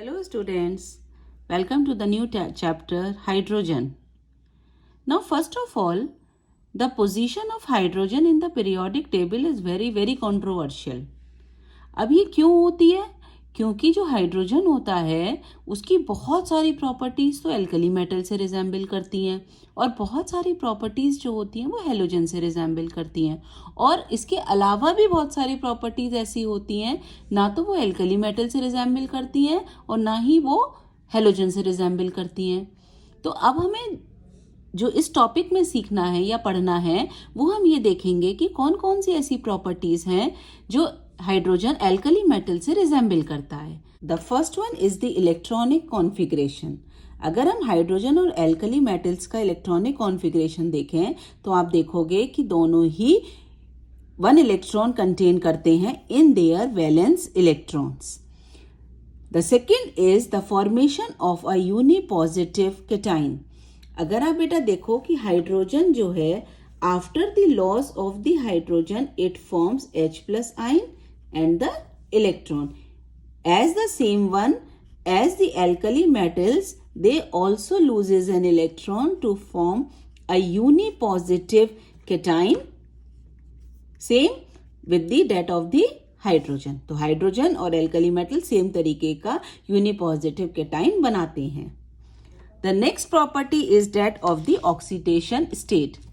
Hello students, welcome to the new chapter hydrogen. Now first of all, the position of hydrogen in the periodic table is very controversial. अब ये क्यों होती है? क्योंकि जो hydrogen होता है उसकी बहुत सारी प्रॉपर्टीज तो एल्कली मेटल से रिजेंबल करती हैं और बहुत सारी प्रॉपर्टीज जो होती हैं वो हेलोजन से रिजेंबल करती हैं और इसके अलावा भी बहुत सारी प्रॉपर्टीज ऐसी होती हैं ना तो वो एल्कली मेटल से रिजेंबल करती हैं और ना ही वो हेलोजन से रिजेंबल करती हैं। तो अब हमें जो इस टॉपिक में सीखना है या पढ़ना है वो हम ये देखेंगे कि कौन कौन सी ऐसी प्रॉपर्टीज हैं जो हाइड्रोजन एल्कली मेटल से रिजेंबल करता है। The first one is the electronic configuration. अगर हम हाइड्रोजन और एल्कली मेटल्स का इलेक्ट्रॉनिक कॉन्फ़िगरेशन देखें तो आप देखोगे कि दोनों ही 1 इलेक्ट्रॉन कंटेन करते हैं in their valence electrons. The second is the formation of a unipositive cation. अगर आप बेटा देखो कि हाइड्रोजन जो है after the loss of the hydrogen it forms H+ ion and the electron. As the same one as the alkali metals, they also loses an electron to form a unipositive cation, same with the that of the hydrogen. तो hydrogen और alkali metal same तरीके का unipositive cation बनाते हैं। The next property is that of the oxidation state.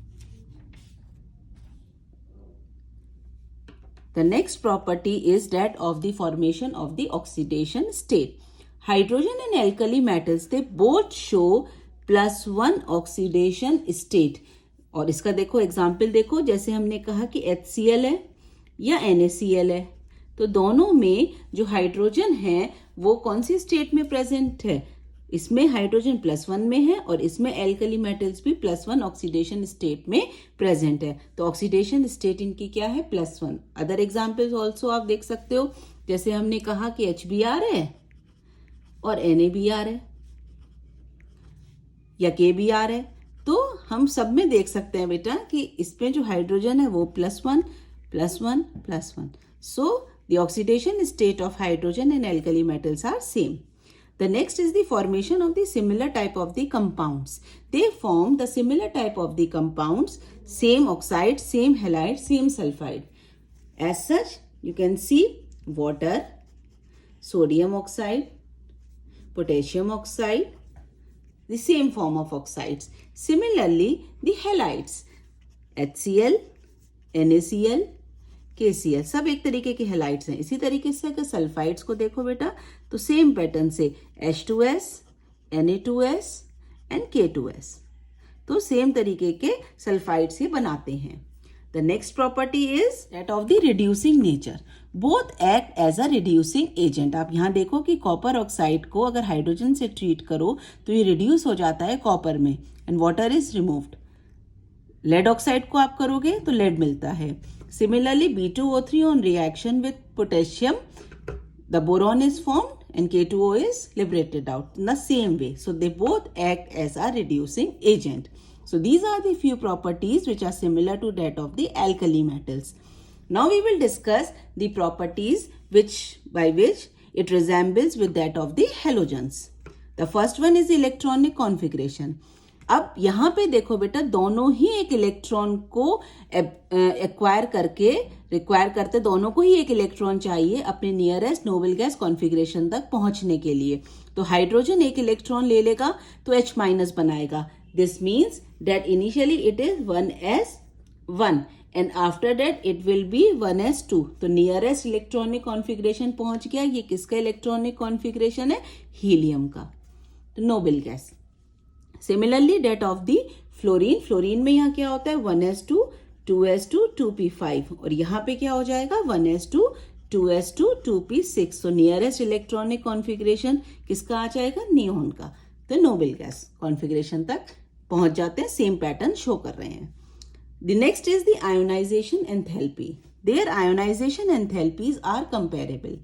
The next property is that of the formation of the oxidation state. Hydrogen and alkali metals, they both show +1 oxidation state. और इसका देखो example देखो, जैसे हमने कहा कि HCl है या NaCl है, तो दोनों में जो हाइड्रोजन है वो कौन सी स्टेट में प्रेजेंट है? इसमें हाइड्रोजन +1 में है और इसमें एल्कली मेटल्स भी +1 ऑक्सीडेशन स्टेट में प्रेजेंट है। तो ऑक्सीडेशन स्टेट इनकी क्या है? +1। अदर एग्जांपल्स ऑल्सो आप देख सकते हो, जैसे हमने कहा कि HBr है और NaBr है या KBr है, तो हम सब में देख सकते हैं बेटा कि इसमें जो हाइड्रोजन है वो +1 +1 +1। So the oxidation state of hydrogen and alkali metals are same. The next is the formation of the similar type of the compounds. They form the similar type of the compounds, same oxide, same halide, same sulfide. As such, you can see water, sodium oxide, potassium oxide, the same form of oxides. Similarly, the halides, HCl, NaCl, KCl, सब एक तरीके के halides हैं। इसी तरीके से अगर sulphides को देखो बेटा तो सेम पैटर्न से H2S, Na2S एंड K2S, तो सेम तरीके के सल्फाइड्स ही बनाते हैं। The next property is that of the reducing nature. Both act as a reducing agent. आप यहाँ देखो कि कॉपर ऑक्साइड को अगर हाइड्रोजन से ट्रीट करो तो ये रिड्यूस हो जाता है कॉपर में and water is removed. Lead oxide को आप करोगे तो लेड मिलता है। Similarly, B2O3 on reaction with potassium, the boron is formed and K2O is liberated out in the same way. So they both act as a reducing agent. So these are the few properties which are similar to that of the alkali metals. Now we will discuss the properties by which it resembles with that of the halogens. The first one is electronic configuration. अब यहाँ पे देखो बेटा, दोनों ही एक electron को acquire करके require करते, दोनों को ही एक इलेक्ट्रॉन चाहिए अपने नियरेस्ट नोबल गैस कॉन्फ़िगरेशन तक पहुंचने के लिए। तो हाइड्रोजन एक इलेक्ट्रॉन ले लेगा तो H- बनाएगा। This means that initially it is 1s1 and after that it will B 1s2। तो नियरेस्ट इलेक्ट्रॉनिक कॉन्फ़िगरेशन पहुंच गया। ये किसका इलेक्ट्रॉनिक कॉन्फ़िगरेशन है? हीलियम का, तो noble gas. Similarly that of the fluorine, fluorine में यहाँ क्या होता है? 1s2 2s2 2p5 और यहाँ पे क्या हो जाएगा? 1s2 2s2 2p6। तो नियरेस्ट इलेक्ट्रॉनिक कॉन्फ़िगरेशन किसका आ जाएगा? नियोन का। तो नोबल गैस कॉन्फ़िगरेशन तक पहुंच जाते हैं, सेम पैटर्न शो कर रहे हैं। The next is the ionisation enthalpy. Their ionisation enthalpies are comparable.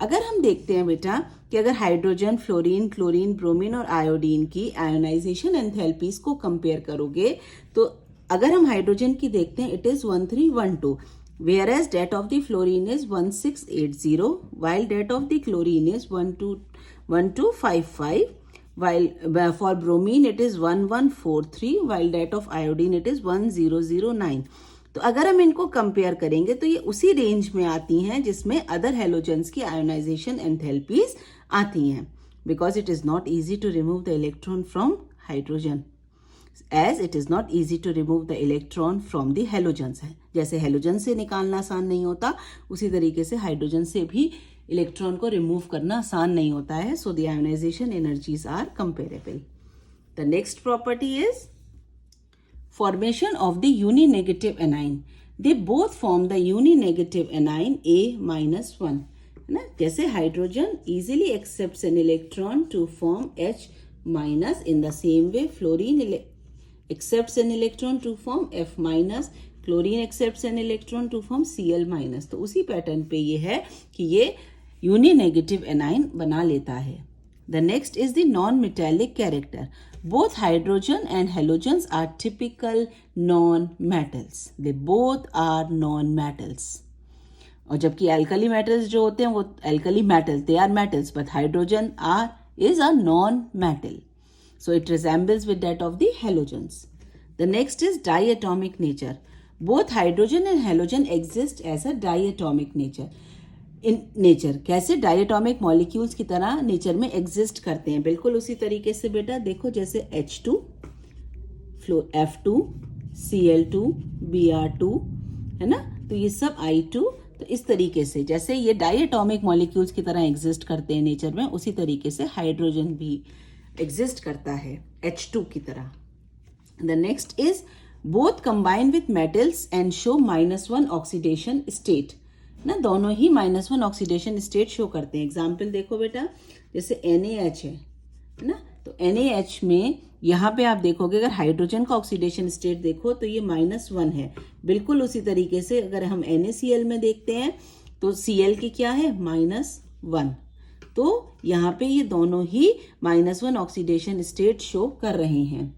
अगर हम देखते हैं बेटा कि अगर हाइड्रोजन, फ्लोरीन, क्लोरीन, ब्रोमीन और आयोडीन की आयोनाइजेशन एंथैल्पीज को कंपेयर करोगे तो अगर हम हाइड्रोजन की देखते हैं it is 1312, whereas that of the fluorine is 1680, while that of the chlorine is 1255, while for bromine it is 1143, while that of iodine it is 1009. तो अगर हम इनको कंपेयर करेंगे तो ये उसी रेंज में आती हैं जिसमें अदर हेलोजेंस की आयोनाइजेशन एंथैल्पीज आती हैं, because it is not easy to remove the electron from hydrogen, as it is not easy to remove the electron from the halogens है. जैसे हेलोजन से निकालना आसान नहीं होता, उसी तरीके से हाइड्रोजन से भी इलेक्ट्रॉन को रिमूव करना आसान नहीं होता है. So the ionisation energies are comparable. The next property is formation of the uninegative anion. They both form the uninegative anion A-1, है ना. जैसे hydrogen easily accepts an electron to form H-, in the same way fluorine accepts an electron to form F-, chlorine accepts an electron to form Cl-. तो उसी pattern पे ये है कि ये uninegative anion बना लेता है. The next is the non-metallic character. Both hydrogen and halogens are typical non-metals. They both are non-metals. और जबकि alkali metals जो होते हैं वो alkali metals, they are metals, but hydrogen is a non-metal. So it resembles with that of the halogens. The next is diatomic nature. Both hydrogen and halogen exist as a diatomic nature. In nature कैसे diatomic molecules की तरह nature में exist करते हैं, बिल्कुल उसी तरीके से बेटा. देखो जैसे H2, F2, Cl2, Br2, है ना. तो ये सब I2, तो इस तरीके से जैसे ये डायटोमिक मॉलिक्यूल्स की तरह एग्जिस्ट करते हैं नेचर में, उसी तरीके से हाइड्रोजन भी एग्जिस्ट करता है H2 की तरह. The next is both combine with metals and show -1 oxidation state ना. दोनों ही -1 ऑक्सीडेशन स्टेट शो करते हैं. एग्जाम्पल देखो बेटा, जैसे NaH है ना. तो NaH में यहाँ पे आप देखोगे अगर हाइड्रोजन का ऑक्सीडेशन स्टेट देखो तो ये -1 है. बिल्कुल उसी तरीके से अगर हम NaCl में देखते हैं तो Cl की क्या है, -1. तो यहाँ पे ये दोनों ही -1 ऑक्सीडेशन स्टेट शो कर रहे हैं.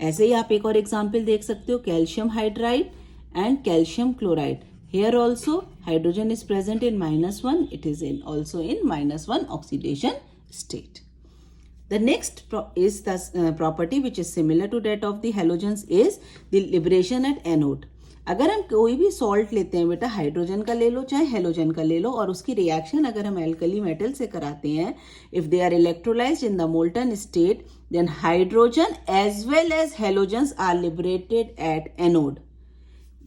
ऐसे ही आप एक और एग्जाम्पल देख सकते हो, calcium hydride and calcium chloride. Here also hydrogen is present in -1. It is also in -1 oxidation state. The next is the property which is similar to that of the halogens is the liberation at anode. अगर हम कोई भी salt लेते हैं बेटा, hydrogen का ले लो चाहे हेलोजन का ले लो, और उसकी रिएक्शन अगर हम एल्कली मेटल से कराते हैं, if they are electrolysed in the molten state, then hydrogen as well as halogens are liberated at anode.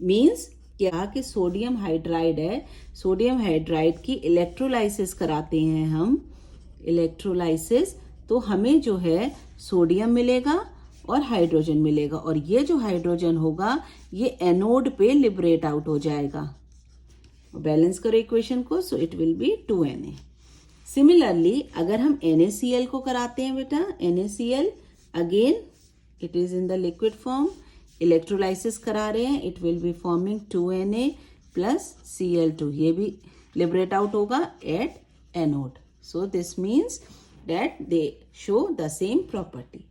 Means क्या कि सोडियम हाइड्राइड है, सोडियम हाइड्राइड की इलेक्ट्रोलाइसिस कराते हैं हम, इलेक्ट्रोलाइसिस, तो हमें जो है सोडियम मिलेगा और हाइड्रोजन मिलेगा, और ये जो हाइड्रोजन होगा ये एनोड पे लिबरेट आउट हो जाएगा. बैलेंस करो इक्वेशन को, so it will B 2Na. Similarly अगर हम NaCl को कराते हैं बेटा, NaCl again it is in the liquid form, electrolysis करा रहे हैं, it will be forming 2Na plus Cl2. ये भी लिबरेट आउट होगा at anode. So this means that they show the same property.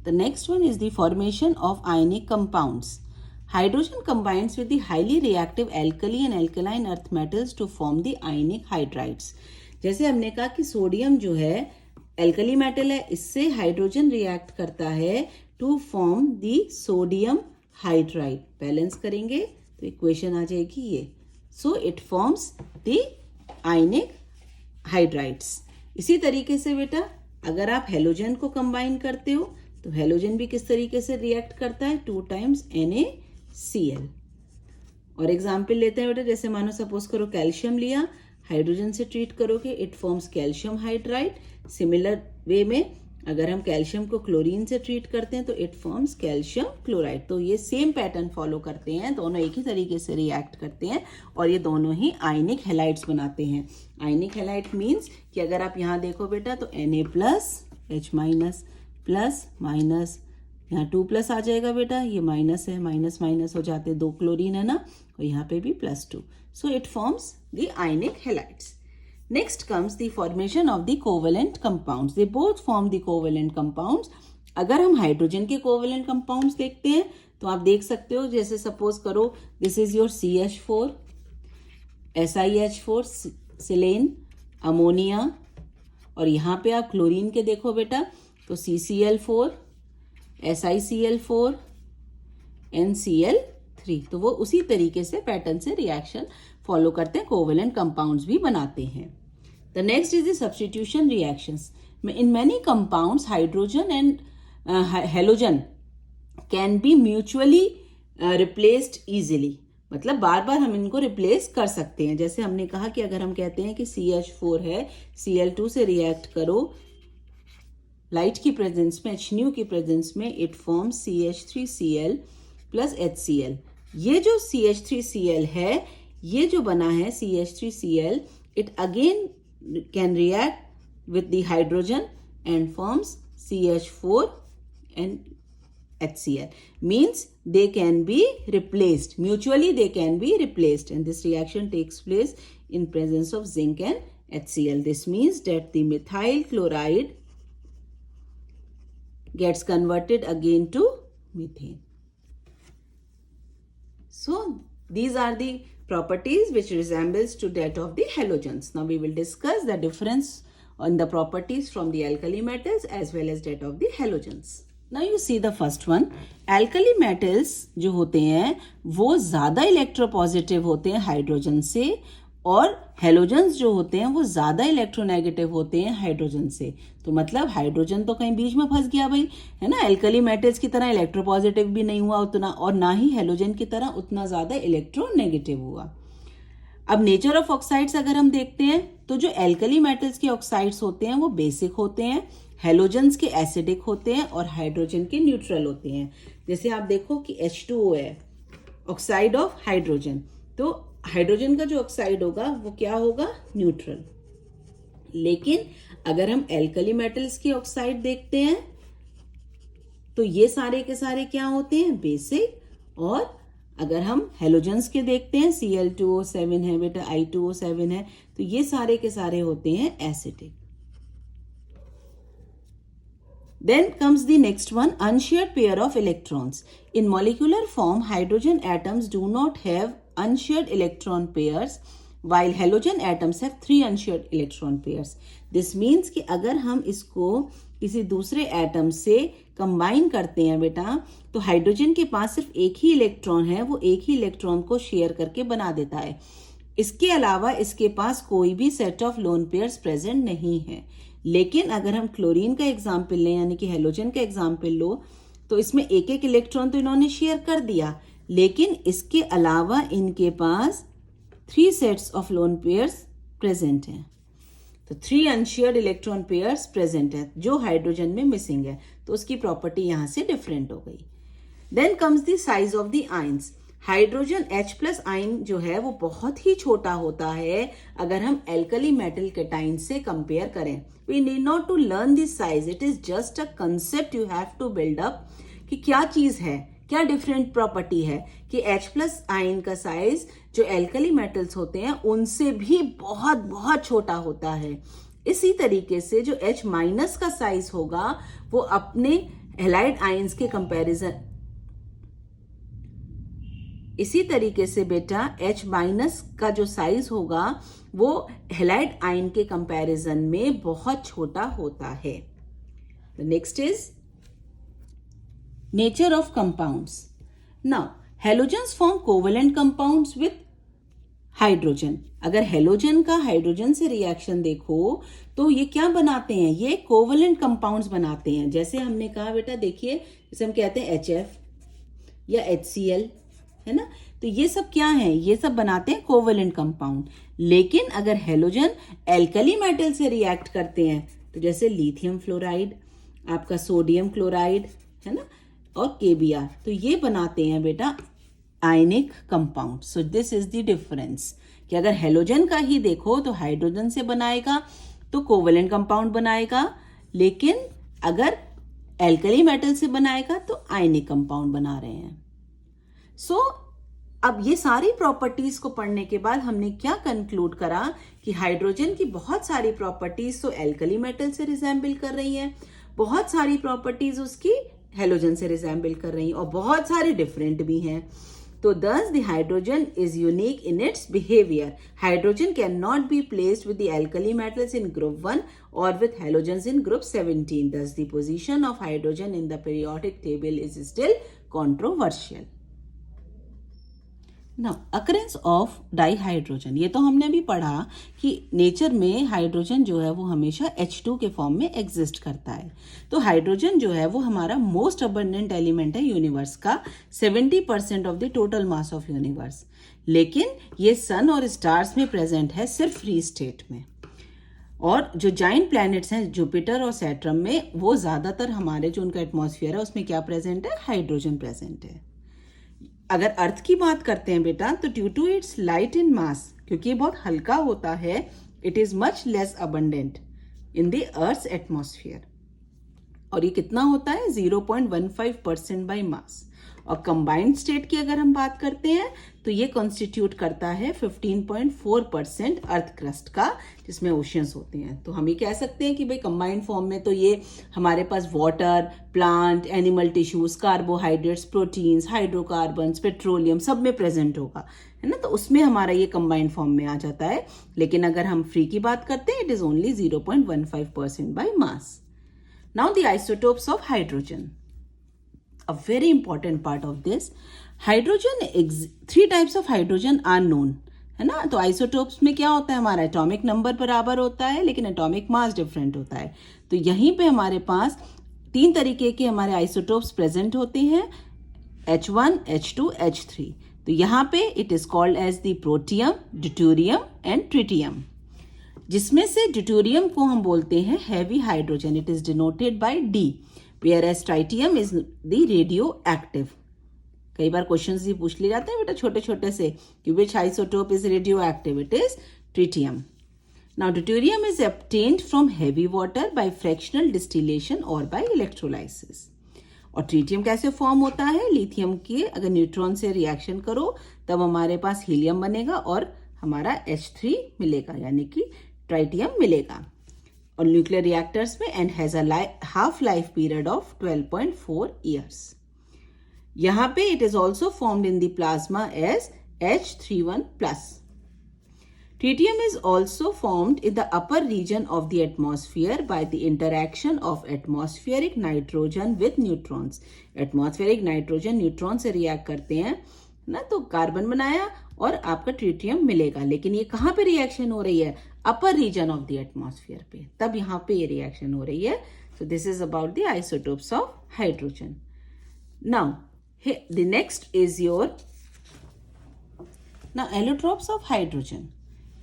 The next one is the formation of ionic compounds. Hydrogen combines with the highly reactive alkali and alkaline earth metals to form the ionic hydrides. जैसे हमने कहा कि sodium जो है alkali metal है, इससे hydrogen react करता है to form the sodium hydride. Balance करेंगे तो इक्वेशन आ जाएगी ये. So it forms the ionic hydrides. इसी तरीके से बेटा अगर आप हेलोजन को कंबाइन करते हो तो हेलोजन भी किस तरीके से रिएक्ट करता है, 2 times NaCl. और एग्जाम्पल लेते हैं बेटा, जैसे मानो सपोज करो कैल्शियम लिया, हाइड्रोजन से ट्रीट करोगे, it forms calcium hydride. Similar way में अगर हम कैल्शियम को क्लोरीन से ट्रीट करते हैं तो इट फॉर्म्स कैल्शियम क्लोराइड. तो ये सेम पैटर्न फॉलो करते हैं, दोनों एक ही तरीके से रिएक्ट करते हैं और ये दोनों ही आयनिक हेलाइड्स बनाते हैं. आयनिक हेलाइड मीन्स कि अगर आप यहाँ देखो बेटा तो Na plus H plus minus, यहाँ 2+ आ जाएगा बेटा, ये माइनस है, माइनस माइनस हो जाते, 2 क्लोरीन है ना, और यहाँ पे भी +2. सो it forms the ionic halides. Next comes the formation of the covalent compounds. They both form the covalent compounds. अगर हम हाइड्रोजन के covalent compounds देखते हैं तो आप देख सकते हो, जैसे सपोज करो this is your CH4, SiH4, silane, ammonia, और यहाँ पे आप क्लोरीन के देखो बेटा, तो CCl4, SiCl4, NCl3, तो वो उसी तरीके से पैटर्न से रिएक्शन फॉलो करते हैं, कोवेलेंट कंपाउंड्स भी बनाते हैं. The next is the substitution reactions. In many compounds hydrogen and halogen can be mutually replaced easily. मतलब बार बार हम इनको रिप्लेस कर सकते हैं. जैसे हमने कहा कि अगर हम कहते हैं कि CH4 है, Cl2 से रिएक्ट करो लाइट की प्रेजेंस में, HNu की प्रेजेंस में, it forms CH3Cl plus HCl. ये जो CH3Cl है, ये जो बना है CH3Cl, it again can react with the hydrogen and forms CH4 and HCl. Means they can be replaced. Mutually they can be replaced, and this reaction takes place in presence of zinc and HCl. This means that the methyl chloride gets converted again to methane. So these are the properties which resembles to that of the halogens. Now we will discuss the difference on the properties from the alkali metals as well as that of the halogens. Now you see the first one. Alkali metals जो होते हैं वो ज़्यादा electropositive होते हैं hydrogen से, और halogens जो होते हैं वो ज़्यादा इलेक्ट्रोनेगेटिव होते हैं हाइड्रोजन से. तो मतलब हाइड्रोजन तो कहीं बीच में फंस गया भाई, है ना. एल्कली मेटल्स की तरह इलेक्ट्रोपॉजिटिव भी नहीं हुआ उतना, और ना ही हेलोजन की तरह उतना ज़्यादा इलेक्ट्रोनेगेटिव हुआ. अब नेचर ऑफ ऑक्साइड्स अगर हम देखते हैं, तो जो एल्कली मेटल्स के ऑक्साइड्स होते हैं वो बेसिक होते हैं, हेलोजेंस के एसिडिक होते हैं, और हाइड्रोजन के न्यूट्रल होते हैं. जैसे आप देखो कि H2O है, ऑक्साइड ऑफ हाइड्रोजन, तो हाइड्रोजन का जो ऑक्साइड होगा वो क्या होगा, न्यूट्रल. लेकिन अगर हम एल्कली मेटल्स के ऑक्साइड देखते हैं तो ये सारे के सारे क्या होते हैं, बेसिक. और अगर हम हेलोजेंस के देखते हैं, Cl2O7 है बेटा, I2O7 है, तो ये सारे के सारे होते हैं acidic. Then comes the next one, unshared pair of electrons. In molecular form, hydrogen atoms do not have unshared electron pairs, while halogen atoms have 3 unshared electron pairs. This means कि अगर हम इसको किसी दूसरे एटम से combine करते हैं बेटा, तो हाइड्रोजन के पास सिर्फ एक ही इलेक्ट्रॉन है, वो एक ही इलेक्ट्रॉन को शेयर करके बना देता है. इसके अलावा इसके पास कोई भी set of lone pairs present नहीं है. लेकिन अगर हम क्लोरीन का एग्जाम्पल लें, यानी कि हेलोजन का एग्जाम्पल लो, तो इसमें एक एक इलेक्ट्रॉन तो इन्होंने शेयर कर दिया, लेकिन इसके अलावा इनके पास 3 sets of lone pairs present हैं. तो 3 अनशेयर्ड इलेक्ट्रॉन पेयर्स प्रेजेंट है जो हाइड्रोजन में मिसिंग है, तो उसकी प्रॉपर्टी यहां से डिफरेंट हो गई. Then comes the size of the ions. Hydrogen H+ ion जो है वो बहुत ही छोटा होता है अगर हम एल्कली मेटल कैटाइन से कंपेयर करें. We need not to learn this size, it is just a concept you have to build up कि क्या चीज है, क्या डिफरेंट प्रॉपर्टी है. कि H+ आयन का साइज जो एल्कली मेटल्स होते हैं उनसे भी बहुत बहुत छोटा होता है. इसी तरीके से जो H- का साइज होगा वो अपने हैलाइड आयंस के कंपैरिजन, इसी तरीके से बेटा H- का जो साइज होगा वो हैलाइड आयन के कंपैरिजन में बहुत छोटा होता है. Next is nature of compounds. Now halogens form covalent compounds with hydrogen. अगर हेलोजन का हाइड्रोजन से रिएक्शन देखो तो ये क्या बनाते हैं, ये कोवेलेंट कंपाउंड्स बनाते हैं. जैसे हमने कहा बेटा, देखिए जैसे हम कहते हैं HF या HCl, है ना, तो ये सब क्या है, ये सब बनाते हैं कोवेलेंट कंपाउंड. लेकिन अगर हेलोजन एल्कली मेटल से रिएक्ट करते हैं, तो जैसे लिथियम फ्लोराइड, आपका सोडियम क्लोराइड, है ना, और KBr, तो ये बनाते हैं बेटा ionic compound. So this is the difference कि अगर हेलोजन का ही देखो तो हाइड्रोजन से बनाएगा तो कोवेलेंट कंपाउंड बनाएगा, लेकिन अगर एल्कली मेटल से बनाएगा तो आयनिक कंपाउंड बना रहे हैं. सो अब ये सारी प्रॉपर्टीज को पढ़ने के बाद हमने क्या कंक्लूड करा कि हाइड्रोजन की बहुत सारी प्रॉपर्टीज तो एल्कली मेटल से रिजेंबल कर रही हैं, बहुत सारी प्रॉपर्टीज उसकी हेलोजन से रिजेंबल कर रही हैं, और बहुत सारी डिफरेंट भी हैं. तो thus the hydrogen is unique in its behavior. Hydrogen cannot be placed with the alkali metals in group 1 or with halogens in group 17. Thus the position of hydrogen in the periodic table is still controversial. Now, occurrence of dihydrogen, ये तो हमने अभी पढ़ा कि nature में hydrogen जो है वो हमेशा H2 के फॉर्म में एग्जिस्ट करता है। तो हाइड्रोजन जो है वो हमारा मोस्ट अबंडेंट एलिमेंट है यूनिवर्स का, 70% of the total mass of universe. लेकिन ये सन और स्टार्स में प्रेजेंट है सिर्फ फ्री स्टेट में, और जो जाइंट प्लैनेट्स हैं जुपिटर और सैटर्न में, वो ज़्यादातर हमारे जो उनका एटमॉस्फेयर है उसमें क्या प्रेजेंट है, हाइड्रोजन प्रेजेंट है। अगर अर्थ की बात करते हैं बेटा, तो due to its light in mass, क्योंकि ये बहुत हल्का होता है, it is much less abundant in the earth's atmosphere. और ये कितना होता है, 0.15% बाय मास। और कंबाइंड स्टेट की अगर हम बात करते हैं तो ये कॉन्स्टिट्यूट करता है 15.4% अर्थ क्रस्ट का, जिसमें ओशियंस होते हैं। तो हम ये कह सकते हैं कि भाई कंबाइंड फॉर्म में तो ये हमारे पास water, plant, animal tissues, carbohydrates, proteins, hydrocarbons, petroleum सब में प्रेजेंट होगा, है ना। तो उसमें हमारा ये कंबाइंड फॉर्म में आ जाता है। लेकिन अगर हम फ्री की बात करते हैं, it is only 0.15% by mass. Now the isotopes of hydrogen, a very important part of this. Hydrogen, 3 types of hydrogen are known, है ना। तो आइसोटोप्स में क्या होता है, हमारा एटॉमिक नंबर बराबर होता है लेकिन एटॉमिक मास डिफरेंट होता है। तो यहीं पे हमारे पास 3 तरीके के हमारे आइसोटोप्स प्रेजेंट होते हैं, H1, H2, H3। तो यहाँ पे it is called as the protium, deuterium and tritium, जिसमें से ड्यूटेरियम को हम बोलते हैं heavy hydrogen, it is denoted by D, whereas tritium is the radioactive। कई बार क्वेश्चंस ये पूछ लिए जाते हैं बेटा छोटे छोटे से कि which isotope is radioactive, it is tritium। Now deuterium is obtained from heavy water by fractional distillation or by electrolysis। और ट्रीटियम कैसे फॉर्म होता है, लिथियम के अगर न्यूट्रॉन से रिएक्शन करो तब हमारे पास हीलियम बनेगा और हमारा H3 मिलेगा, यानी कि ट्राइटियम मिलेगा, और न्यूक्लियर रिएक्टर्स में, and has a half life period of 12.4 years. यहाँ पे it is also formed in the plasma as H31+। Tritium is also formed in the upper region of the atmosphere by the interaction of atmospheric nitrogen with neutrons। atmospheric nitrogen neutron से react करते हैं ना, तो carbon बनाया और आपका tritium मिलेगा। लेकिन ये कहाँ पे रिएक्शन हो रही है, अपर रीजन ऑफ द एटमॉस्फेयर पे, तब यहाँ पे ये रिएक्शन हो रही है। So this is about the isotopes of hydrogen. Now the next is your now allotropes of hydrogen।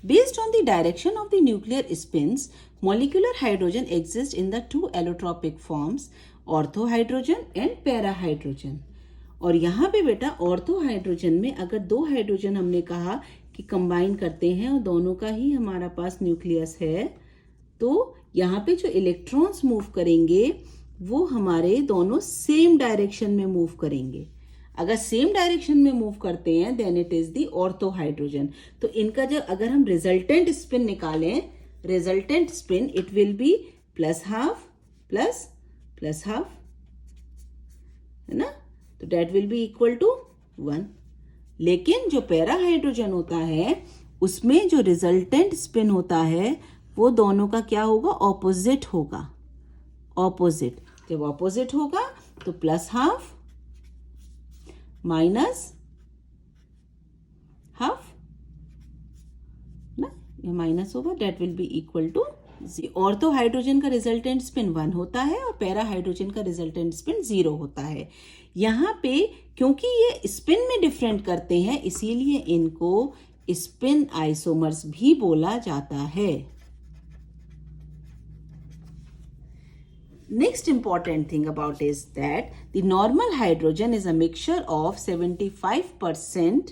Based on the direction of the nuclear spins, molecular hydrogen exists in the 2 allotropic forms, orthohydrogen and parahydrogen। और यहाँ पे बेटा ऑर्थोहाइड्रोजन में अगर 2 hydrogen हमने कहा कि combine करते हैं और दोनों का ही हमारा पास न्यूक्लियस है, तो यहाँ पे जो इलेक्ट्रॉन्स मूव करेंगे वो हमारे दोनों सेम डायरेक्शन में मूव करेंगे। अगर सेम डायरेक्शन में मूव करते हैं then it is the orthohydrogen. तो इनका जब अगर हम रिजल्टेंट स्पिन निकालें, resultant spin it will be +½ ++½ है ना, तो that will be equal to 1। लेकिन जो पैराहाइड्रोजन होता है उसमें जो रिजल्टेंट स्पिन होता है वो दोनों का क्या होगा, ऑपोजिट होगा। ऑपोजिट, जब ऑपोजिट होगा तो +½ -½ ना, ये माइनस होगा, that will be equal to 0। Orthohydrogen का रिजल्टेंट स्पिन 1 होता है और पैराहाइड्रोजन का रिजल्टेंट स्पिन 0 होता है। यहाँ पे क्योंकि ये स्पिन में डिफरेंट करते हैं इसीलिए इनको स्पिन आइसोमर्स भी बोला जाता है। Next important thing about is that the normal hydrogen is a mixture of 75%.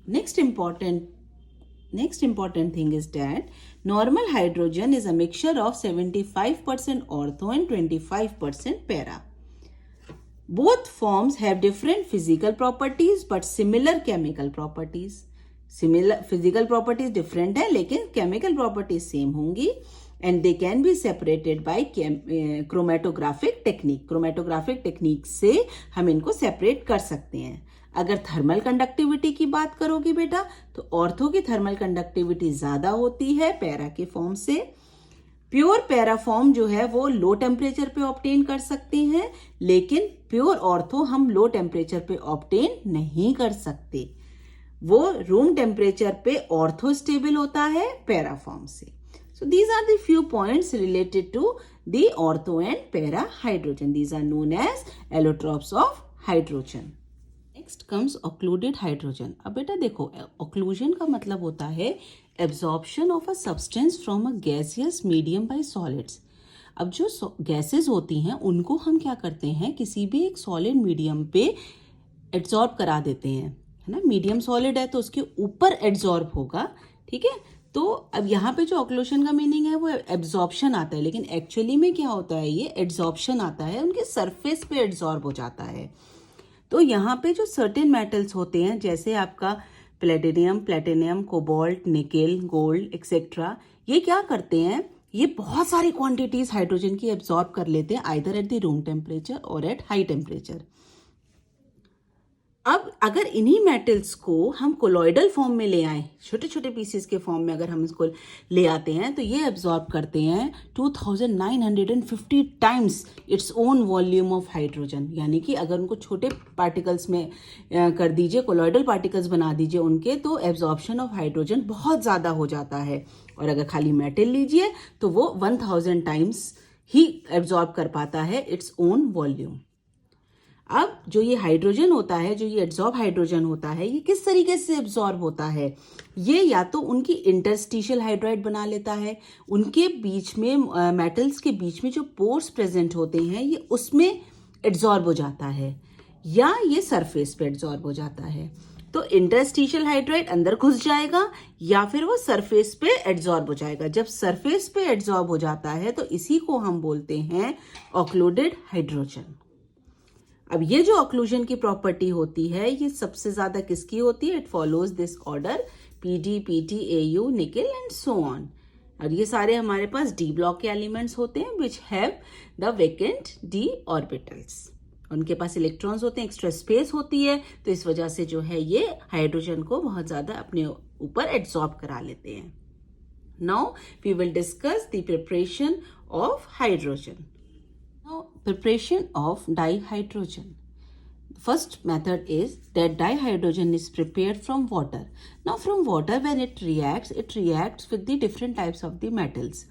Next important thing is that normal hydrogen is a mixture of 75% ortho and 25% para. Both forms have different physical properties but similar chemical properties. Similar physical properties different है लेकिन chemical properties same होंगी। and they can be separated by chromatographic technique. Chromatographic technique से हम इनको separate कर सकते हैं. अगर थर्मल कंडक्टिविटी की बात करोगे बेटा तो ऑर्थो की थर्मल कंडक्टिविटी ज्यादा होती है पैरा के फॉर्म से. प्योर पैरा फॉर्म जो है वो लो टेम्परेचर पे ऑब्टेन कर सकते हैं, लेकिन प्योर ऑर्थो हम लो टेम्परेचर पे ऑब्टेन नहीं कर सकते. वो रूम टेम्परेचर पे ऑर्थो स्टेबल होता है पैरा फॉर्म से. So these are the few points related to the ortho and para hydrogen. These are known as allotropes of hydrogen. Next comes occluded hydrogen. अब बेटा देखो, occlusion का मतलब होता है absorption of a substance from a gaseous medium by solids. अब जो gases होती हैं उनको हम क्या करते हैं, किसी भी एक सॉलिड मीडियम पे एब्जॉर्ब करा देते हैं, है ना. मीडियम सॉलिड है तो उसके ऊपर एब्जॉर्ब होगा, ठीक है. तो अब यहाँ पे जो ऑक्लूशन का मीनिंग है वो एब्जॉर्प्शन आता है, लेकिन एक्चुअली में क्या होता है, ये एब्जॉर्प्शन आता है, उनके सरफेस पे एब्जॉर्ब हो जाता है. तो यहाँ पे जो सर्टेन मेटल्स होते हैं जैसे आपका platinum, cobalt, nickel, gold etcetera, ये क्या करते हैं, ये बहुत सारी क्वांटिटीज हाइड्रोजन की एब्जॉर्ब कर लेते हैं either at the room temperature और एट हाई टेम्परेचर. अब अगर इन्हीं मेटल्स को हम कोलॉइडल फॉर्म में ले आए, छोटे छोटे पीसेस के फॉर्म में अगर हम इसको ले आते हैं तो ये एब्जॉर्ब करते हैं 2950 times its own volume of hydrogen. यानी कि अगर उनको छोटे पार्टिकल्स में कर दीजिए, कोलॉइडल पार्टिकल्स बना दीजिए उनके, तो एब्जॉर्प्शन ऑफ हाइड्रोजन बहुत ज़्यादा हो जाता है. और अगर खाली मेटल लीजिए तो वो 1000 टाइम्स ही एब्जॉर्ब कर पाता है इट्स ओन वॉल्यूम. अब जो ये हाइड्रोजन होता है, जो ये एड्सॉर्ब हाइड्रोजन होता है, ये किस तरीके से एब्जॉर्ब होता है, ये या तो उनकी इंटरस्टिशियल हाइड्राइड बना लेता है, उनके बीच में मेटल्स के बीच में जो पोर्स प्रेजेंट होते हैं ये उसमें एड्सॉर्ब हो जाता है, या ये सरफेस पे एड्सॉर्ब हो जाता है. तो इंटरस्टिशियल हाइड्राइड अंदर घुस जाएगा या फिर वो सरफेस पे एड्सॉर्ब हो जाएगा. जब सरफेस पे एड्सॉर्ब हो जाता है तो इसी को हम बोलते हैं ऑक्लूडेड हाइड्रोजन. अब ये जो ऑक्लूजन की प्रॉपर्टी होती है ये सबसे ज्यादा किसकी होती है, it follows this order PD, PT, AU, nickel and so on. और ये सारे हमारे पास डी ब्लॉक के एलिमेंट्स होते हैं which have the vacant D orbitals. उनके पास इलेक्ट्रॉन्स होते हैं, एक्स्ट्रा स्पेस होती है, तो इस वजह से जो है ये हाइड्रोजन को बहुत ज्यादा अपने ऊपर एब्सॉर्ब करा लेते हैं. Now we will discuss the preparation of hydrogen. Now, preparation of dihydrogen. The first method is that dihydrogen is prepared from water. Now, from water, when it reacts with the different types of the metals.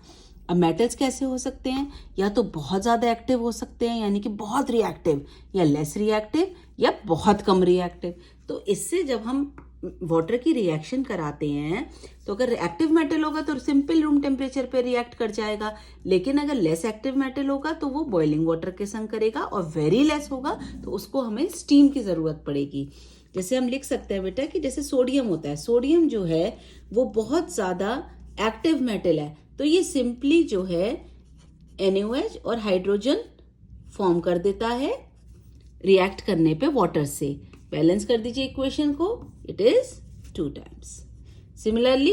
अब metals कैसे हो सकते हैं, या तो बहुत ज़्यादा active हो सकते हैं यानी कि बहुत रिएक्टिव, या लेस रिएक्टिव, या बहुत कम रिएक्टिव. तो इससे जब हम वाटर की रिएक्शन कराते हैं तो अगर एक्टिव मेटल होगा तो सिंपल रूम टेम्परेचर पे रिएक्ट कर जाएगा, लेकिन अगर लेस एक्टिव मेटल होगा तो वो बॉइलिंग वाटर के संग करेगा, और वेरी लेस होगा तो उसको हमें स्टीम की जरूरत पड़ेगी. जैसे हम लिख सकते हैं बेटा कि जैसे सोडियम होता है, सोडियम जो है वो बहुत ज्यादा एक्टिव मेटल है, तो ये सिंपली जो है NaOH और हाइड्रोजन फॉर्म कर देता है रिएक्ट करने पे वाटर से. बैलेंस कर दीजिए इक्वेशन को, it is 2 times. Similarly,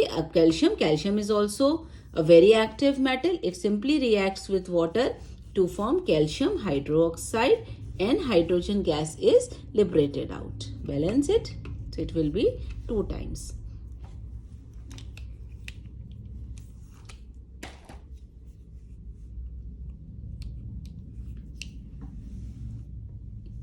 calcium is also a very active metal. It simply reacts with water to form calcium hydroxide and hydrogen gas is liberated out. Balance it, so it will be 2 times.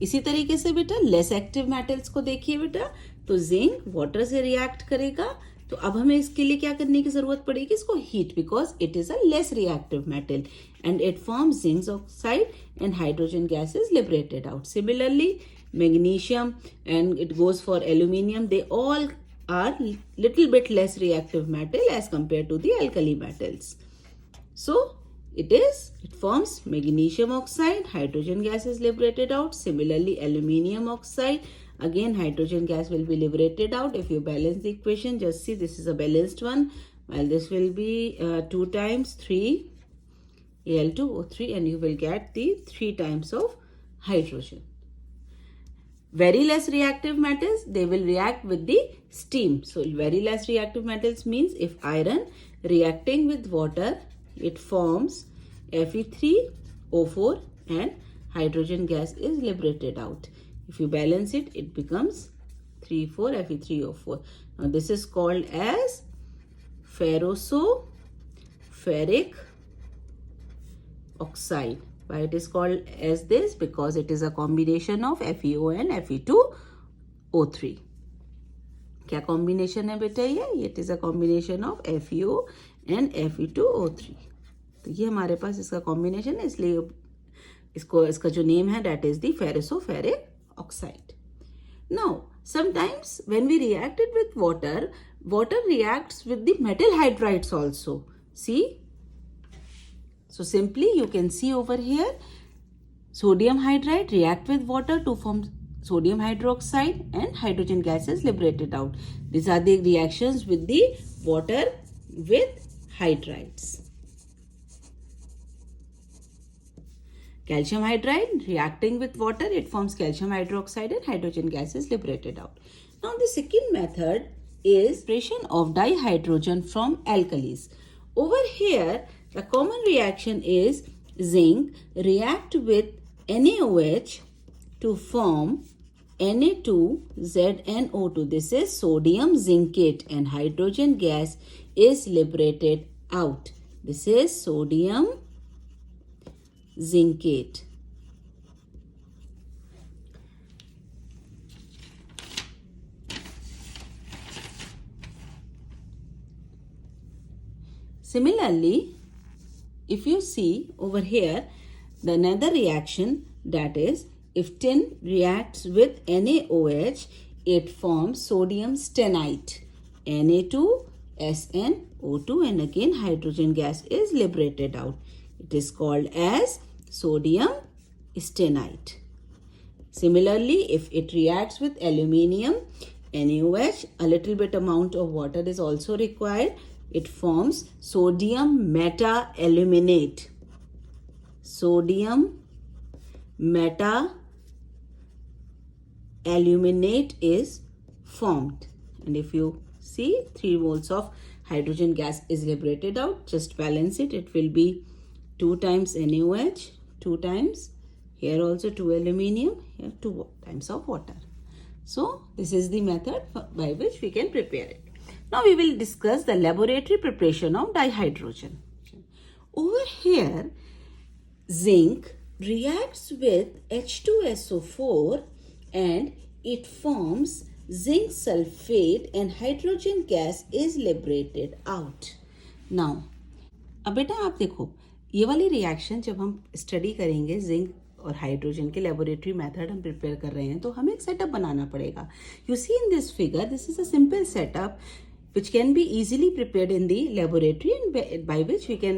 इसी तरीके से बेटा less active metals को देखिए बेटा, तो zinc water से react करेगा, तो अब हमें इसके लिए क्या करने की जरूरत पड़ेगी, इसको heat, because it is a less reactive metal and it forms zinc oxide and hydrogen gas is liberated out. Similarly magnesium and it goes for aluminium, they all are little bit less reactive metal as compared to the alkali metals. So it forms magnesium oxide, hydrogen gas is liberated out. Similarly, aluminium oxide, again hydrogen gas will be liberated out. If you balance the equation, just see this is a balanced one, while this will be 2 times 3 Al2O3, and you will get the 3 times of hydrogen. Very less reactive metals, they will react with the steam. So very less reactive metals means if iron reacting with water, it forms Fe3O4 and hydrogen gas is liberated out. If you balance it, it becomes 3,4 Fe3O4. Now this is called as ferric oxide. Why it is called as this? Because it is a combination of FeO and Fe2O3. क्या combination है बेटा ये? It is a combination of FeO and Fe2O3. तो ये हमारे पास इसका combination है, इसलिए इसका जो नेम है that is the ferric oxide. Now sometimes when we react it with water reacts with the metal hydrides also. See? So simply you can see over here, sodium hydride react with water to form sodium hydroxide and hydrogen gas is liberated out. These are the reactions with the water with hydrides. Calcium hydride reacting with water, it forms calcium hydroxide and hydrogen gas is liberated out. Now the second method is separation of dihydrogen from alkalis. Over here, the common reaction is zinc react with NaOH to form Na2ZnO2. This is sodium zincate and hydrogen gas is liberated out. This is sodium zincate. Similarly, if you see over here, the another reaction, that is if tin reacts with NaOH, it forms sodium stenite, Na2SnO2, and again hydrogen gas is liberated out. It is called as sodium stenite. Similarly, if it reacts with aluminium, NaOH, a little bit amount of water is also required. It forms sodium meta-aluminate. Sodium meta-aluminate is formed. And if you see, 3 moles of hydrogen gas is liberated out. Just balance it. It will be 2 times NaOH, 2 times, here also 2 aluminium, here 2 times of water. So this is the method by which we can prepare it. Now we will discuss the laboratory preparation of dihydrogen. Over here, zinc reacts with H2SO4 and it forms zinc sulfate and hydrogen gas is liberated out. Now, अब बेटा आप देखो, ये वाली reaction जब हम study करेंगे, zinc और हाइड्रोजन के लेबोरेटरी मेथड हम प्रिपेयर कर रहे हैं, तो हमें एक सेटअप बनाना पड़ेगा. You see in this figure, this is a simple setup which can be easily prepared in the laboratory and by which we can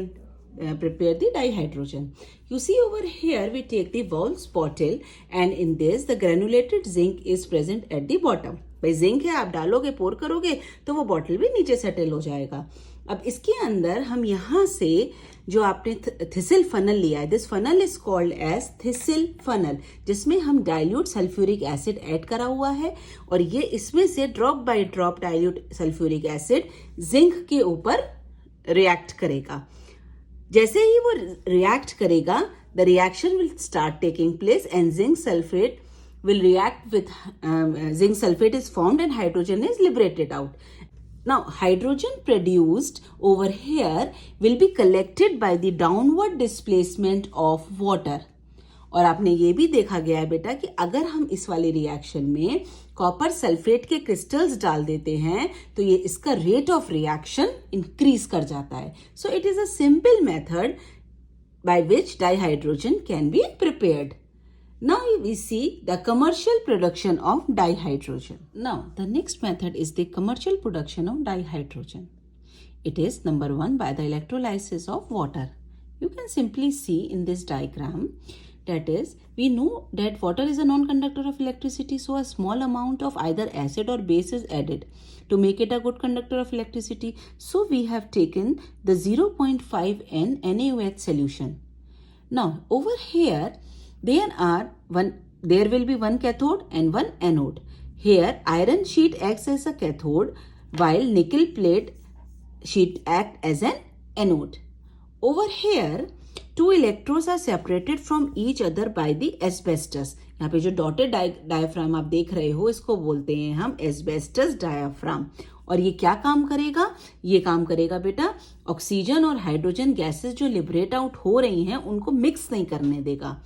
prepare the dihydrogen. You see over here we take the Wahl's bottle and in this the granulated zinc is present at the bottom. भाई zinc है, आप डालोगे, पोर करोगे तो वो bottle भी नीचे settle हो जाएगा. अब इसके अंदर हम यहाँ से जो आपने थिसिल फनल लिया है, this funnel is called as thistle funnel, जिसमें हम डाइल्यूट सल्फ्यूरिक एसिड ऐड करा हुआ है और ये इसमें से drop by drop dilute sulphuric acid zinc के ऊपर रिएक्ट करेगा. जैसे ही वो रिएक्ट करेगा, the reaction will start taking place and zinc sulphate will react with zinc sulfate is formed and hydrogen is liberated out. Now hydrogen produced over here will be collected by the downward displacement of water. और आपने ये भी देखा गया है बेटा कि अगर हम इस वाले रिएक्शन में कॉपर सल्फेट के क्रिस्टल्स डाल देते हैं तो ये इसका रेट ऑफ रिएक्शन इंक्रीज कर जाता है. So it is a simple method by which dihydrogen can be prepared. Now we see the commercial production of dihydrogen. Now the next method is the commercial production of dihydrogen. It is number 1 by the electrolysis of water. You can simply see in this diagram, that is, we know that water is a non-conductor of electricity, so a small amount of either acid or base is added to make it a good conductor of electricity. So we have taken the 0.5 N NaOH solution. Now over here there will be one cathode and one anode. Here iron sheet acts as a cathode while nickel plate sheet act as an anode. Over here, two electrodes are separated from each other by the asbestos. यहाँ पे जो dotted diaphragm आप देख रहे हो इसको बोलते हैं हम एस्बेस्टस डायफ्राम. और ये क्या काम करेगा? ये काम करेगा बेटा ऑक्सीजन और हाइड्रोजन गैसेस जो लिबरेट आउट हो रही हैं उनको मिक्स नहीं करने देगा.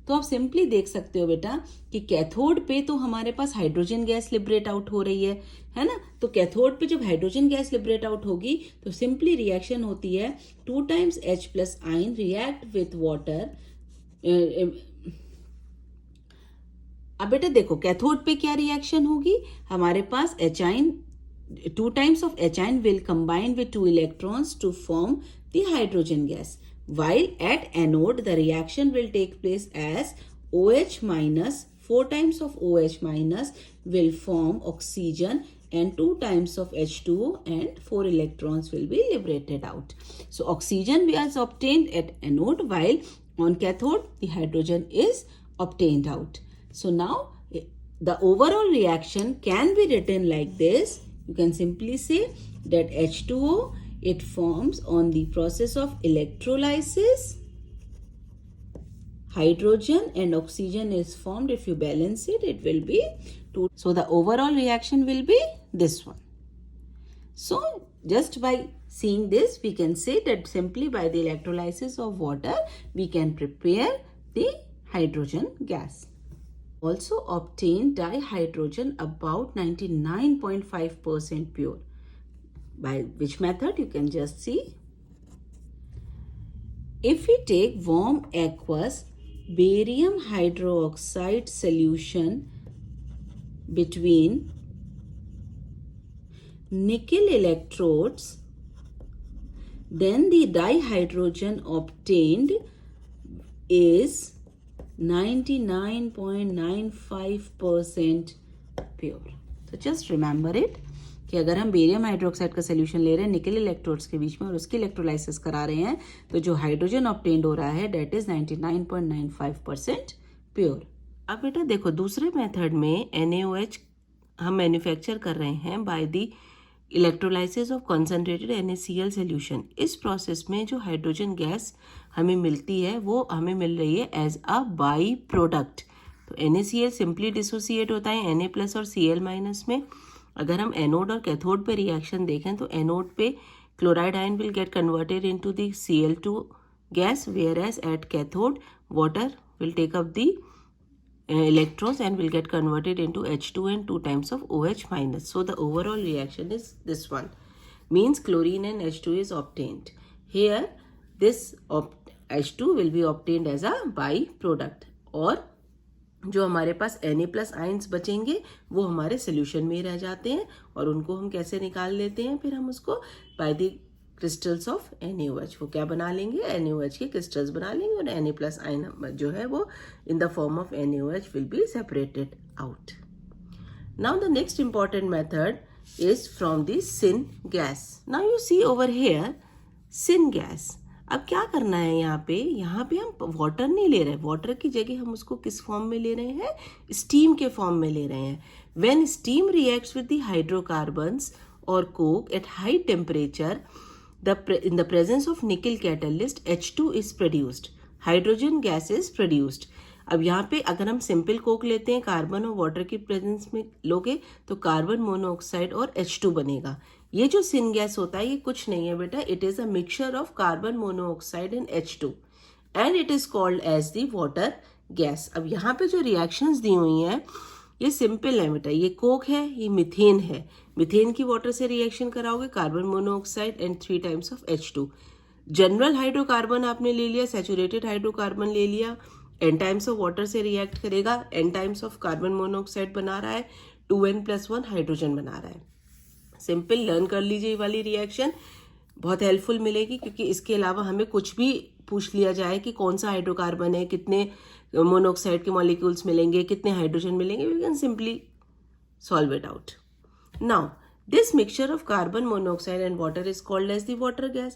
तो आप सिंपली देख सकते हो बेटा कि कैथोड पे तो हमारे पास हाइड्रोजन गैस लिबरेट आउट हो रही है ना. तो कैथोड पे जब हाइड्रोजन गैस लिबरेट आउट होगी तो सिंपली रिएक्शन होती है 2 times H plus ion react with water. अब बेटा देखो कैथोड पे क्या रिएक्शन होगी, हमारे पास H ion 2 times of H ion will combine with 2 electrons to form the hydrogen gas. While at anode, the reaction will take place as OH minus 4 times of OH minus will form oxygen and 2 times of H2O and 4 electrons will be liberated out. So oxygen was obtained at anode while on cathode the hydrogen is obtained out. So now the overall reaction can be written like this. You can simply say that H2O it forms on the process of electrolysis. Hydrogen and oxygen is formed. If you balance it, it will be 2. So the overall reaction will be this one. So just by seeing this, we can say that simply by the electrolysis of water, we can prepare the hydrogen gas. Also obtain dihydrogen about 99.5% pure. By which method? You can just see. If we take warm aqueous barium hydroxide solution between nickel electrodes, then the dihydrogen obtained is 99.95% pure. So just remember it कि अगर हम barium hydroxide का solution ले रहे हैं निकल electrodes के बीच में और उसकी इलेक्ट्रोलाइसिस करा रहे हैं तो जो हाइड्रोजन ऑब्टेन्ड हो रहा है डेट इज 99.95% प्योर. अब बेटा देखो दूसरे मेथड में NaOH हम मैन्युफैक्चर कर रहे हैं by the electrolysis of concentrated NaCl solution. इस प्रोसेस में जो हाइड्रोजन गैस हमें मिलती है वो हमें मिल रही है एज अ बाई प्रोडक्ट. तो NaCl सिंपली डिसोसिएट होता है Na प्लस और Cl माइनस में. अगर हम एनोड और कैथोड पे रिएक्शन देखें तो एनोड पे chloride ion will get converted into the Cl2 gas, whereas at cathode water will take up the electrons and will get converted into H2 and 2 times of OH minus. So the overall reaction is this one. Means chlorine and H2 is obtained. Here this H2 will be obtained as a by-product. और जो हमारे पास Na plus ions बचेंगे वो हमारे solution में रह जाते हैं और उनको हम कैसे निकाल लेते हैं, फिर हम उसको by the crystals of NaOH वो क्या बना लेंगे, NaOH के क्रिस्टल्स बना लेंगे और Na प्लस आयन जो है वो in the form of NaOH will be separated out. Now the next important method is from the syn gas. Now you see over here syn gas. अब क्या करना है यहाँ पे हम वाटर नहीं ले रहे, वाटर की जगह हम उसको किस फॉर्म में ले रहे हैं, स्टीम के फॉर्म में ले रहे हैं. When steam reacts with the hydrocarbons और coke at high temperature in the presence of nickel catalyst H2 is produced, hydrogen gas is produced. अब यहाँ पे अगर हम सिंपल कोक लेते हैं कार्बन और वाटर की प्रेजेंस में लोगे तो कार्बन मोनोऑक्साइड और H2 बनेगा. ये जो सिन गैस होता है ये कुछ नहीं है बेटा, it is a mixture of carbon monoxide and H2 and it is called as the water gas. अब यहाँ पे जो रिएक्शंस दी हुई हैं ये सिंपल है बेटा, ये कोक है, ये मीथेन है. मीथेन की वाटर से रिएक्शन कराओगे carbon monoxide and 3 times of H2. General hydrocarbon आपने ले लिया, सैचुरेटेड हाइड्रोकार्बन ले लिया, n टाइम्स ऑफ वाटर से रिएक्ट करेगा, n times of carbon monoxide बना रहा है, 2n+1 हाइड्रोजन बना रहा है. सिंपल लर्न कर लीजिए ये वाली रिएक्शन, बहुत हेल्पफुल मिलेगी क्योंकि इसके अलावा हमें कुछ भी पूछ लिया जाए कि कौन सा हाइड्रोकार्बन है, कितने मोनोऑक्साइड के मॉलिक्यूल्स मिलेंगे, कितने हाइड्रोजन मिलेंगे, we can simply solve it out. Now, this mixture of carbon monoxide and water is called as the water gas.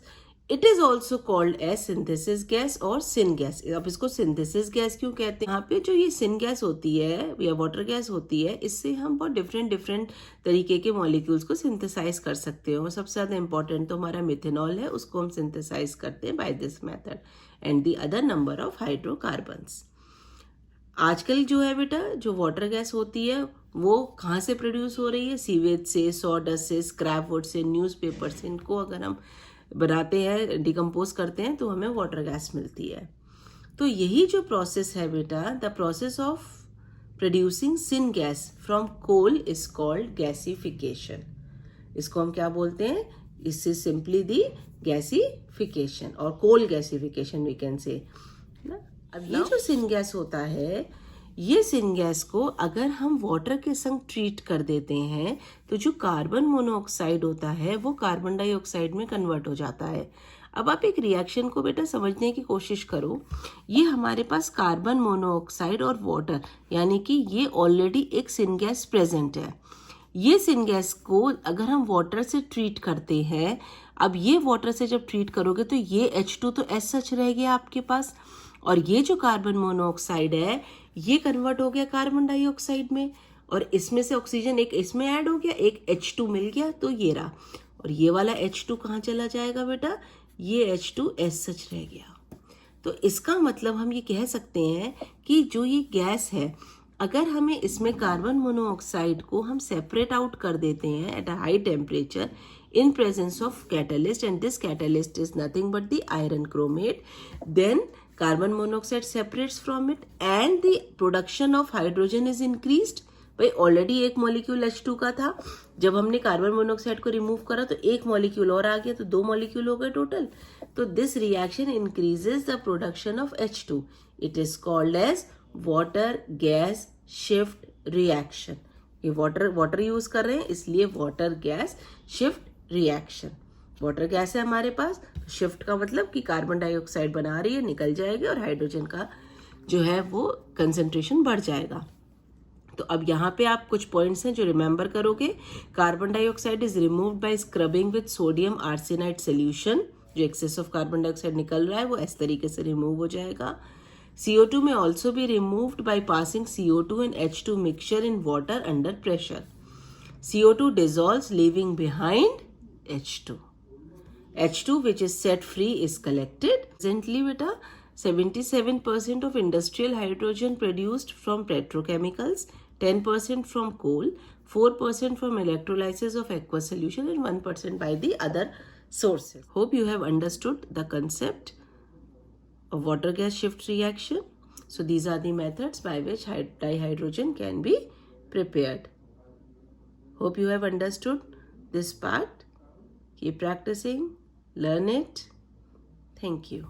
It is also called as synthesis gas और syn gas. अब इसको synthesis gas क्यों कहते हैं? यहाँ पे जो ये सिन गैस होती है या वाटर गैस होती है, इससे हम बहुत डिफरेंट डिफरेंट तरीके के मॉलिक्यूल्स को सिंथेसाइज कर सकते हैं। और सबसे ज़्यादा इंपॉर्टेंट तो हमारा मिथेनॉल है, उसको हम सिंथेसाइज करते हैं by this method, and the other number of hydrocarbons. आजकल जो है बेटा, जो वाटर गैस होती है वो कहाँ से प्रोड्यूस हो रही है? सीवेज से, सॉडस्ट से, स्क्रैप वुड से, न्यूज़पेपर से। इनको अगर हम बनाते हैं, डिकम्पोज करते हैं, तो हमें वाटर गैस मिलती है। तो यही जो प्रोसेस है बेटा, the process of producing syn gas from coal is called gasification. इसको हम क्या बोलते हैं? इससे सिंपली दी गैसिफिकेशन और coal gasification we can say ना। अब ये जो सिन गैस होता है, ये सिन गैस को अगर हम वाटर के संग ट्रीट कर देते हैं तो जो कार्बन मोनोऑक्साइड होता है वो कार्बन डाइऑक्साइड में कन्वर्ट हो जाता है। अब आप एक रिएक्शन को बेटा समझने की कोशिश करो। ये हमारे पास कार्बन मोनोऑक्साइड और वाटर, यानी कि ये ऑलरेडी एक सिन गैस प्रेजेंट है। ये सिन गैस को अगर हम वाटर से ट्रीट करते हैं, अब ये वाटर से जब ट्रीट करोगे तो ये H2 तो एज सच रह गया आपके पास, और ये जो कार्बन मोनोऑक्साइड है ये कन्वर्ट हो गया कार्बन डाइऑक्साइड में, और इसमें से ऑक्सीजन एक इसमें ऐड हो गया, एक H2 मिल गया, तो ये रहा। और ये वाला H2 कहाँ चला जाएगा बेटा? ये H2 एज सच रह गया। तो इसका मतलब हम ये कह सकते हैं कि जो ये गैस है, अगर हमें इसमें कार्बन मोनोऑक्साइड को हम सेपरेट आउट कर देते हैं at a high temperature in presence of catalyst, and this catalyst is nothing but the iron chromate, then carbon monoxide separates from it and the production of hydrogen is increased। भाई already एक molecule H2 का था, जब हमने carbon monoxide को remove करा तो एक मॉलिक्यूल और आ गया, तो 2 मॉलिक्यूल हो गए टोटल। तो this reaction increases the production of H2। It is called as water gas shift reaction. ये वाटर यूज कर रहे हैं, इसलिए water gas shift reaction. Water gas है हमारे पास, शिफ्ट का मतलब कि कार्बन डाइऑक्साइड बना रही है, निकल जाएगी, और हाइड्रोजन का जो है वो कंसंट्रेशन बढ़ जाएगा। तो अब यहाँ पे आप कुछ पॉइंट्स हैं जो रिमेंबर करोगे। Carbon dioxide is removed by scrubbing with sodium arsenide solution. जो एक्सेस ऑफ कार्बन डाइऑक्साइड निकल रहा है वो इस तरीके से रिमूव हो जाएगा। CO2 may also be removed by passing CO2 and H2 mixture in water under pressure. CO2 dissolves, leaving behind H2. H2 which is set free is collected. Presently beta 77% of industrial hydrogen produced from petrochemicals, 10% from coal, 4% from electrolysis of aqueous solution, and 1% by the other sources. Hope you have understood the concept of water gas shift reaction. So these are the methods by which dihydrogen can be prepared. Hope you have understood this part. Keep practicing, learn it. Thank you.